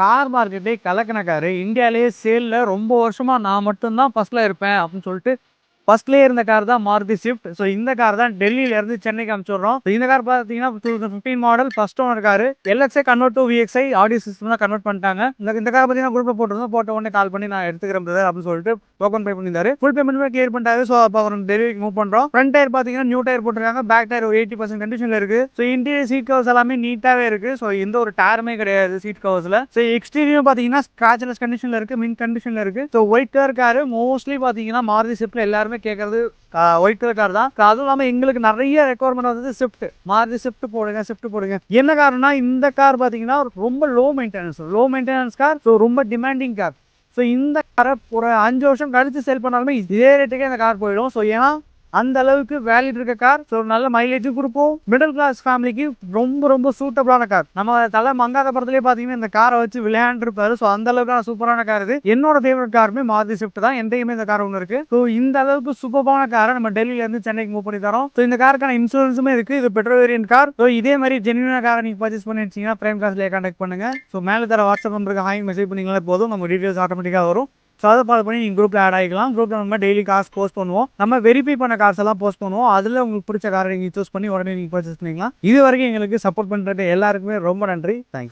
Car மார்க்கெட்டே கலக்கின car. இந்தியாலயே சேல்ல ரொம்ப வருஷமா நான் மட்டும் தான் ஃபர்ஸ்ட்ல இருப்பேன் அப்படின்னு சொல்லிட்டு ஃபர்ஸ்ட்லயே இருந்த கார் தான் மாருதி ஸ்விஃப்ட். ஸோ இந்த கார் தான் டெல்லியில இருந்து சென்னைக்கு அனுப்பிச்சு விடுறோம். இந்த கார் பார்த்தீங்கன்னா 2015 model first owner car. LXI convert to VXi audio system தான் கன்வெர்ட் பண்ணிட்டாங்க. இந்த கார் பார்த்தீங்கன்னா குரூப்ல போட்டிருந்தோம். போட்ட உடனே கால் பண்ணி நான் எடுத்துக்கிறேன் பிரதர் அப்படின்னு சொல்லிட்டு டோக்கன் பே பண்ணியிருந்தாரு. ஃபுல் பேமெண்ட்டுமே கிளியர் பண்ணிட்டாரு. ஸோ அப்போ அவர் டெலிவரிக்கு மூவ் பண்றோம். ஃப்ரண்ட் டயர் பார்த்தீங்கன்னா நியூ டயர் போட்டிருக்காங்க. பேக் டயர் ஒரு 80% கண்டிஷன்ல இருக்கு. ஸோ இன்டீரியர் சீட் கவர்ஸ் எல்லாமே நீட்டாவே இருக்கு. ஸோ எந்த ஒரு டயருமே கிடையாது சீட் கவர்ஸ்ல. ஸோ எக்ஸ்டீரியரும் பார்த்தீங்கன்னா ஸ்கிராச்லெஸ் கண்டிஷன்ல இருக்கு. மின் கண்டிஷன்ல இருக்கு. So white colour car mostly பார்த்தீங்கன்னா மாருதி ஸ்விஃப்ட்ல எல்லாருமே கேட்கறது ஒயிட் கலர் கார் தான். அதுவும் இல்லாமல் எங்களுக்கு நிறைய ரெக்குவயர்மெண்ட் வந்து ஸ்விஃப்ட் மாருதி ஸ்விஃப்ட் போடுங்க ஸ்விஃப்ட் போடுங்க. என்ன காரணம்னா இந்த கார் பார்த்தீங்கன்னா ரொம்ப லோ மெயின்டெனன்ஸ் கார். ஸோ ரொம்ப டிமாண்டிங் கார். ஸோ இந்த காரை ஒரு 5 வருஷம் கழிச்சு சேல் பண்ணாலுமே இதே ரேட்டுக்கே இந்த கார் போயிடும். ஸோ ஏன்னா அந்த அளவுக்கு வேலிட் இருக்க கார். ஸோ நல்ல மைலேஜும் கொடுப்போம். மிடில் கிளாஸ் ஃபேமிலிக்கு ரொம்ப ரொம்ப சூட்டபிளான கார். நம்ம தலை மங்காத படத்துலேயே பார்த்தீங்கன்னா இந்த காரை வச்சு விளையாண்டுருப்பாரு. ஸோ அந்த அளவுக்கான சூப்பரான கார் இது. என்னோட ஃபேவரட் காருமே மாருதி ஸ்விஃப்ட் தான். எந்தையுமே இந்த கார் ஒன்று இருக்கு. ஸோ இந்த அளவுக்கு சூப்பரான காரை நம்ம டெல்லியில இருந்து சென்னைக்கு மூவ் பண்ணி தரோம். ஸோ இந்த காருக்கான இன்சூரன்ஸுமே இருக்கு. இது பெட்ரோல் வேரியன்ட் கார். ஸோ இதே மாதிரி ஜென்யூனான காரை நீங்க பர்ச்சேஸ் பண்ணி வச்சீங்கன்னா பிரைம் காஸ்ட்லேயே கான்டாக்ட் பண்ணுங்க. ஸோ மேலே தர வாட்ஸ்அப் நம்பருக்கு ஹாய் மெசேஜ் பண்ணீங்களே போதும். நம்ம டீட்டெயில்ஸ் ஆட்டோமேட்டிக்காக வரும். ஸோ அதை ஃபாலோ பண்ணி நீங்கள் குரூப்பில் ஆட் ஆகிக்கலாம். குரூப்பில் நம்ம டெய்லி கார்ஸ் போஸ்ட் பண்ணுவோம். நம்ம வெரிஃபை பண்ண கார்ஸ் எல்லாம் போஸ்ட் பண்ணுவோம். அதில் உங்களுக்கு பிடிச்ச காரை நீங்கள் சூஸ் பண்ணி உடனே நீங்கள் பர்ச்சேஸ் பண்ணிக்கலாம். இது வரைக்கும் எங்களுக்கு சப்போர்ட் பண்ணுறது எல்லாருக்குமே ரொம்ப நன்றி. தேங்க்ஸ்.